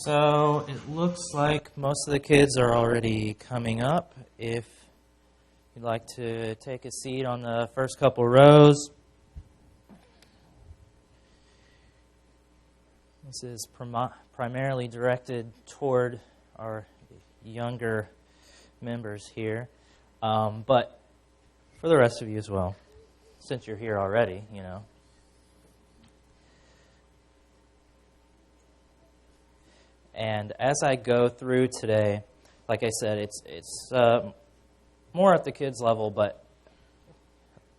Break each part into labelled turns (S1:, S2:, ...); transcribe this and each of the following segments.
S1: So it looks like most of the kids are already coming up. If you'd like to take a seat on the first couple rows. This is primarily directed toward our younger members here, but for the rest of you as well, since you're here already, you know. And as I go through today, like I said, it's more at the kids' level, but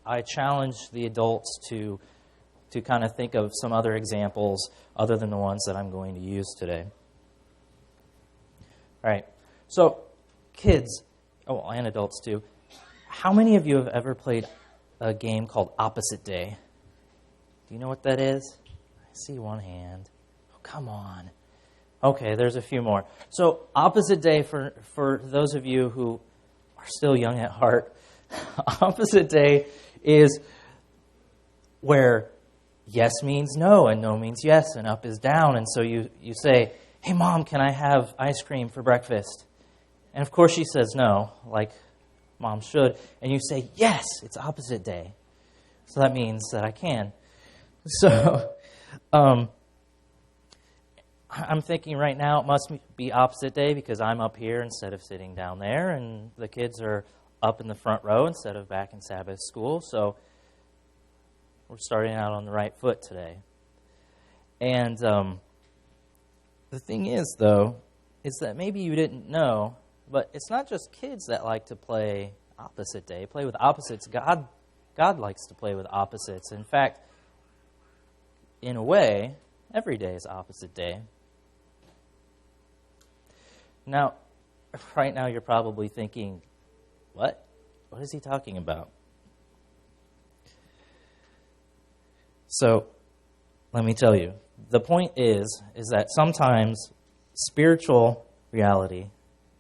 S1: I challenge the adults to kind of think of some other examples other than the ones that I'm going to use today. All right, so kids, and adults too, how many of you have ever played a game called Opposite Day? Do you know what that is? I see one hand. Oh, come on. Okay, there's a few more. So Opposite Day, for those of you who are still young at heart, Opposite Day is where yes means no and no means yes and up is down. And so you say, hey, Mom, can I have ice cream for breakfast? And of course she says no, like Mom should. And you say, yes, it's Opposite Day. So that means that I can. So I'm thinking right now it must be Opposite Day because I'm up here instead of sitting down there, and the kids are up in the front row instead of back in Sabbath school. So we're starting out on the right foot today. And the thing is, though, is that maybe you didn't know, but it's not just kids that like to play Opposite Day, play with opposites. God likes to play with opposites. In fact, in a way, every day is Opposite Day. Now, right now you're probably thinking, what? What is he talking about? So, let me tell you. The point is that sometimes spiritual reality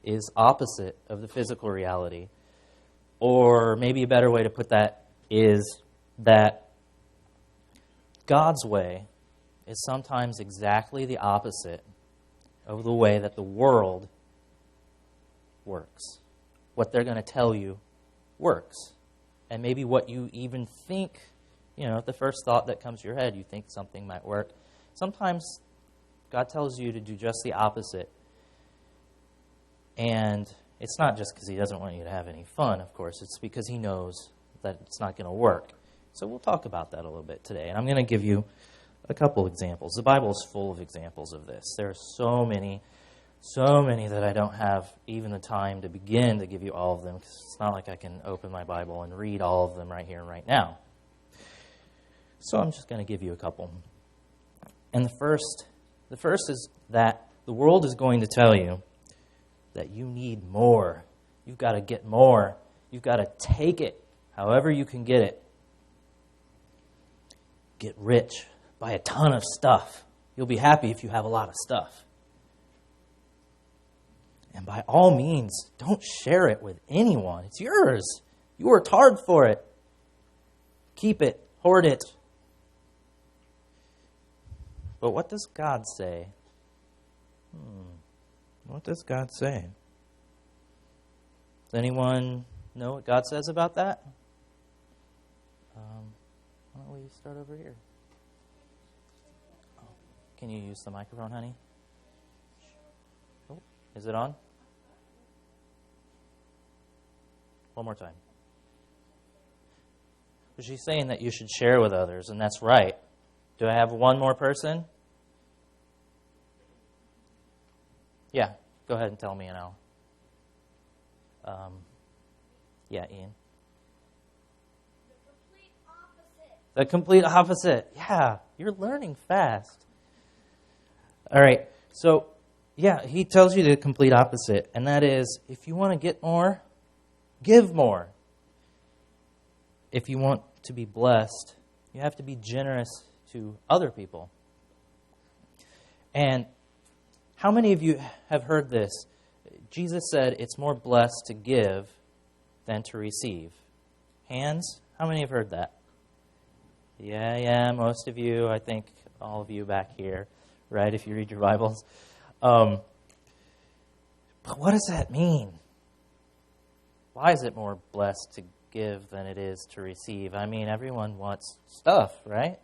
S1: is opposite of the physical reality. Or maybe a better way to put that is that God's way is sometimes exactly the opposite of the way that the world works. What they're going to tell you works. And maybe what you even think, the first thought that comes to your head, you think something might work. Sometimes God tells you to do just the opposite. And it's not just because he doesn't want you to have any fun, of course. It's because he knows that it's not going to work. So we'll talk about that a little bit today. And I'm going to give you a couple examples. The Bible is full of examples of this. There are so many that I don't have even the time to begin to give you all of them, because it's not like I can open my Bible and read all of them right here and right now. So I'm just going to give you a couple. And the first is that the world is going to tell you that you need more. You've got to get more. You've got to take it however you can get it. Get rich. Buy a ton of stuff. You'll be happy if you have a lot of stuff. And by all means, don't share it with anyone. It's yours. You worked hard for it. Keep it. Hoard it. But what does God say? What does God say? Does anyone know what God says about that? Why don't we start over here? Can you use the microphone, honey? Oh, is it on? One more time. She's saying that you should share with others, and that's right. Do I have one more person? Yeah, go ahead and tell me, and I'll. Yeah, Ian. The complete opposite. Yeah, you're learning fast. All right, so, yeah, he tells you the complete opposite, and that is, if you want to get more, give more. If you want to be blessed, you have to be generous to other people. And how many of you have heard this? Jesus said it's more blessed to give than to receive. Hands? How many have heard that? Yeah, most of you, I think all of you back here, right, if you read your Bibles. But what does that mean? Why is it more blessed to give than it is to receive? I mean, everyone wants stuff, right?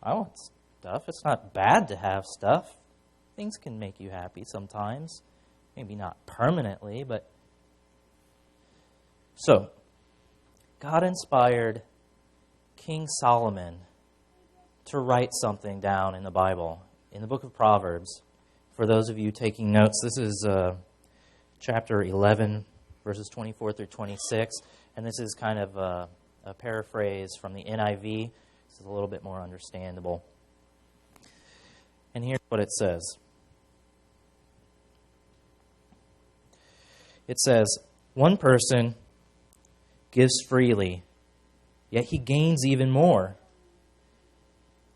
S1: I want stuff. It's not bad to have stuff. Things can make you happy sometimes. Maybe not permanently, but... So, God inspired King Solomon to write something down in the Bible, in the book of Proverbs. For those of you taking notes, this is chapter 11, verses 24 through 26, and this is kind of a paraphrase from the NIV. This is a little bit more understandable. And here's what it says. It says, one person gives freely, yet he gains even more.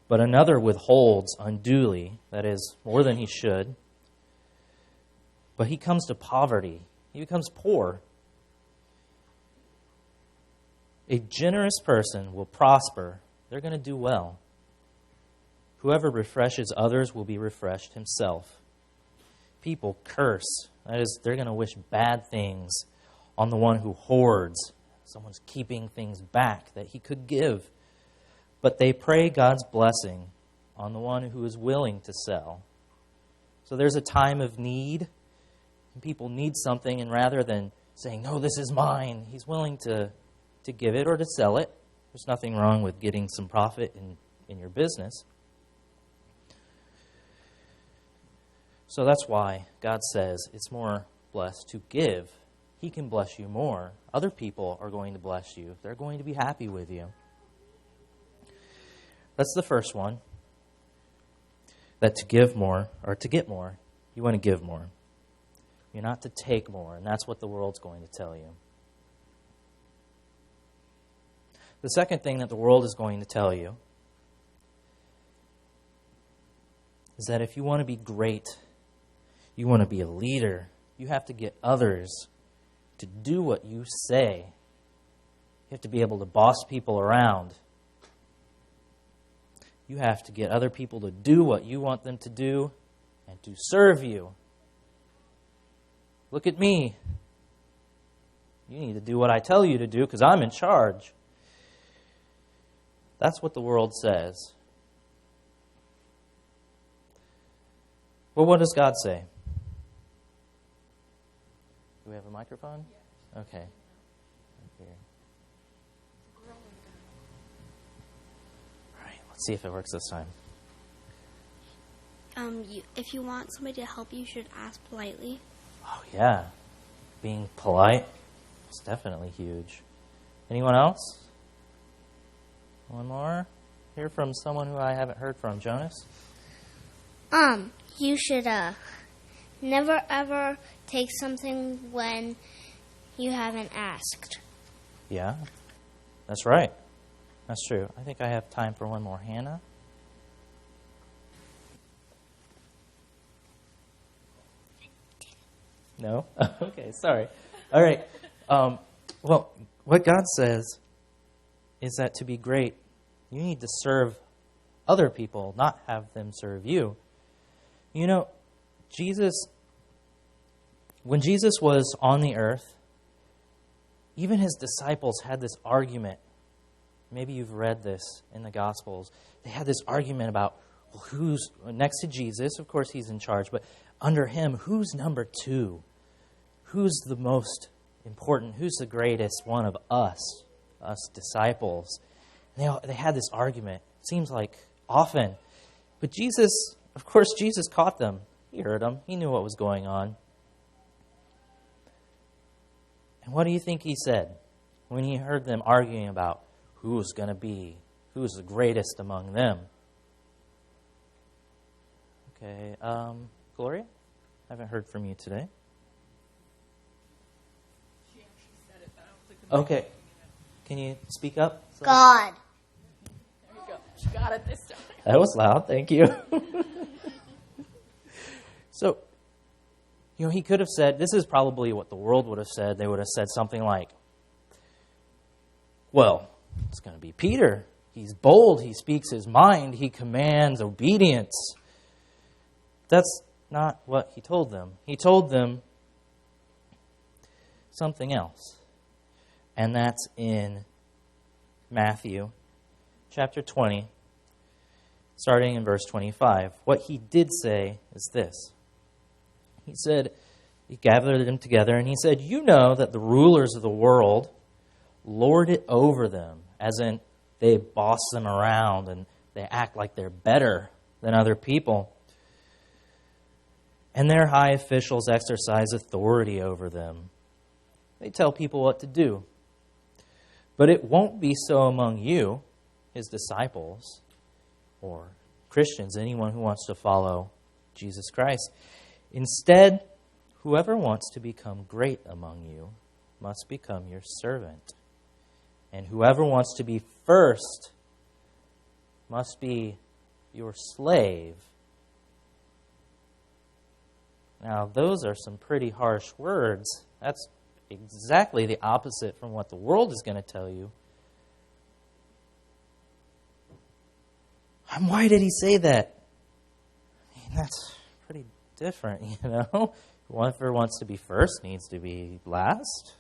S1: But another withholds unduly, that is, more than he should. But he comes to poverty. He becomes poor. A generous person will prosper. They're going to do well. Whoever refreshes others will be refreshed himself. People curse. That is, they're going to wish bad things on the one who hoards. Someone's keeping things back that he could give. But they pray God's blessing on the one who is willing to sell. So there's a time of need, and people need something, and rather than saying, no, this is mine, he's willing to give it or to sell it. There's nothing wrong with getting some profit in your business. So that's why God says it's more blessed to give. He can bless you more. Other people are going to bless you. They're going to be happy with you. That's the first one. That to give more, or to get more, you want to give more. You're not to take more, and that's what the world's going to tell you. The second thing that the world is going to tell you is that if you want to be great, you want to be a leader, you have to get others to do what you say. You have to be able to boss people around. You have to get other people to do what you want them to do and to serve you. Look at me. You need to do what I tell you to do because I'm in charge. That's what the world says. Well, what does God say? Do we have a microphone? Okay. Right here. All right, let's see if it works this time.
S2: If you want somebody to help you should ask politely.
S1: Oh, yeah. Being polite is definitely huge. Anyone else? One more? Hear from someone who I haven't heard from. Jonas?
S3: You should never ever take something when you haven't asked.
S1: Yeah, that's right. That's true. I think I have time for one more. Hannah? No? Okay, sorry. All right. Well, what God says is that to be great, you need to serve other people, not have them serve you. You know, when Jesus was on the earth, even his disciples had this argument. Maybe you've read this in the Gospels. They had this argument about who's next to Jesus. Of course, he's in charge, but under him, who's number two? Who's the most important? Who's the greatest one of us disciples? And they had this argument. It seems like often. But Jesus, of course, Jesus caught them. He heard them. He knew what was going on. And what do you think he said when he heard them arguing about who's going to be, who's the greatest among them? Okay, Gloria? I haven't heard from you today.
S4: She actually said it, but I don't think the mic
S1: Okay. Can you speak up?
S3: God.
S4: There you go. She got it this time.
S1: That was loud. Thank you. So, he could have said, this is probably what the world would have said. They would have said something like, well, it's going to be Peter. He's bold. He speaks his mind. He commands obedience. That's not what he told them. He told them something else. And that's in Matthew chapter 20, starting in verse 25. What he did say is this. He said, he gathered them together and he said, "You know that the rulers of the world lord it over them," as in they boss them around and they act like they're better than other people. "And their high officials exercise authority over them. They tell people what to do. But it won't be so among you, his disciples, or Christians, anyone who wants to follow Jesus Christ. Instead, whoever wants to become great among you must become your servant. And whoever wants to be first must be your slave." Now, those are some pretty harsh words. That's exactly the opposite from what the world is going to tell you. And why did he say that? I mean, that's pretty different, you know? Whoever wants to be first needs to be last.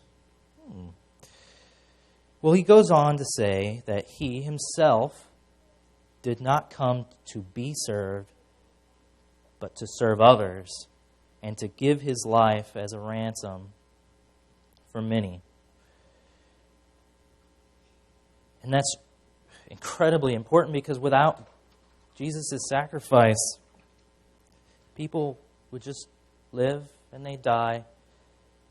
S1: Well, he goes on to say that he himself did not come to be served, but to serve others, and to give his life as a ransom for many. And that's incredibly important, because without Jesus' sacrifice, people would just live and they'd die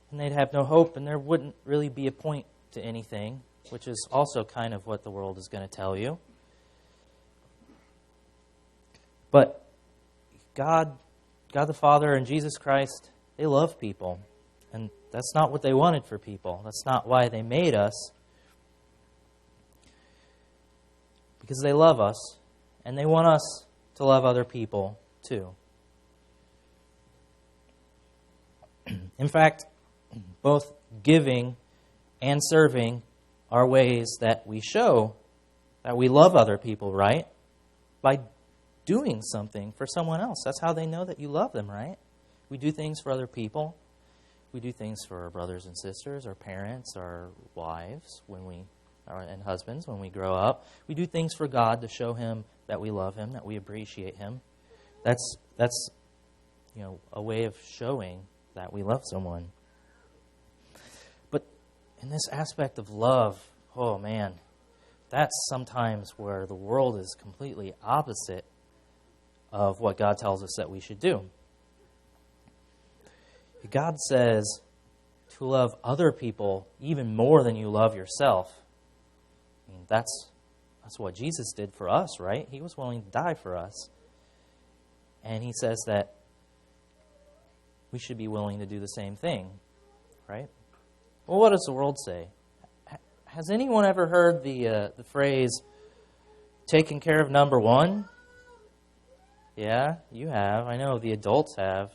S1: and they'd have no hope, and there wouldn't really be a point to anything, which is also kind of what the world is going to tell you. But God the Father and Jesus Christ, they love people. And that's not what they wanted for people. That's not why they made us. Because they love us, and they want us to love other people too. In fact, both giving and serving are ways that we show that we love other people, right? By doing something for someone else. That's how they know that you love them, right? We do things for other people. We do things for our brothers and sisters, our parents, our wives, and husbands when we grow up. We do things for God to show Him that we love Him, that we appreciate Him. That's a way of showing that we love someone. But in this aspect of love, oh man, that's sometimes where the world is completely opposite of what God tells us that we should do. God says to love other people even more than you love yourself. I mean, that's what Jesus did for us, right? He was willing to die for us. And He says that we should be willing to do the same thing, right? Well, what does the world say? Has anyone ever heard the phrase, taking care of number one? Yeah, you have. I know the adults have.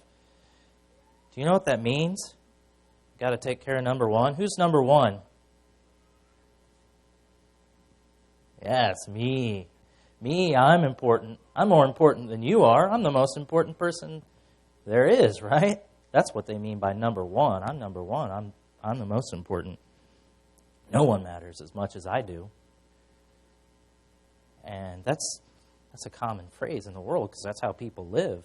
S1: Do you know what that means? Got to take care of number one. Who's number one? Yeah, it's me. Me, I'm important. I'm more important than you are. I'm the most important person there is, right? That's what they mean by number one. I'm number one. I'm the most important. No one matters as much as I do. And that's a common phrase in the world, because that's how people live.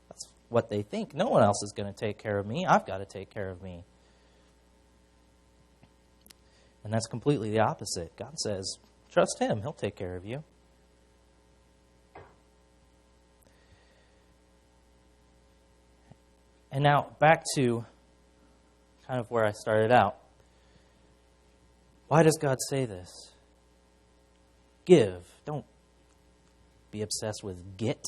S1: That's what they think. No one else is going to take care of me. I've got to take care of me. And that's completely the opposite. God says, trust Him. He'll take care of you. And now back to kind of where I started out. Why does God say this? Give. Don't be obsessed with get.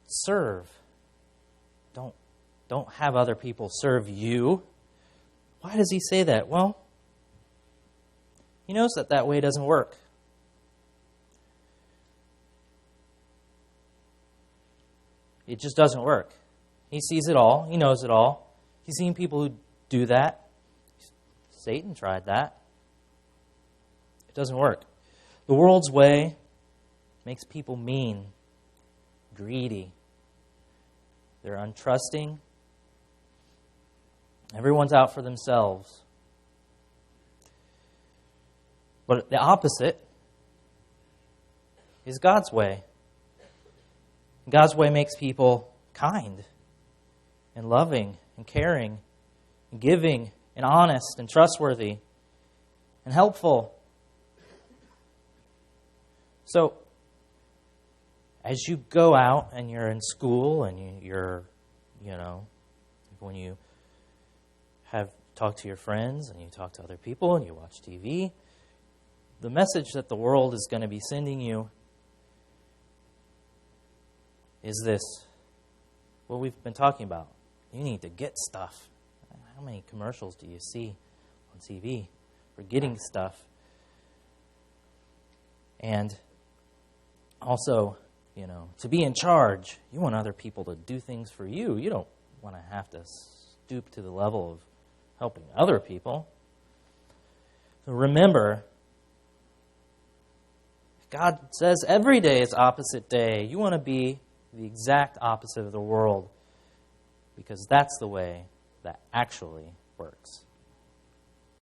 S1: Serve. Don't have other people serve you. Why does He say that? Well, He knows that way doesn't work. It just doesn't work. He sees it all. He knows it all. He's seen people who do that. Satan tried that. It doesn't work. The world's way makes people mean, greedy, They're untrusting. Everyone's out for themselves. But the opposite is God's way. God's way makes people kind and loving and caring and giving and honest and trustworthy and helpful. So, as you go out and you're in school and you're, when you have talked to your friends and you talk to other people and you watch TV, the message that the world is going to be sending you is this, what we've been talking about. You need to get stuff. How many commercials do you see on TV for getting stuff? And also, to be in charge. You want other people to do things for you. You don't want to have to stoop to the level of helping other people. So remember, God says every day is opposite day. You want to be the exact opposite of the world because that's the way that actually works.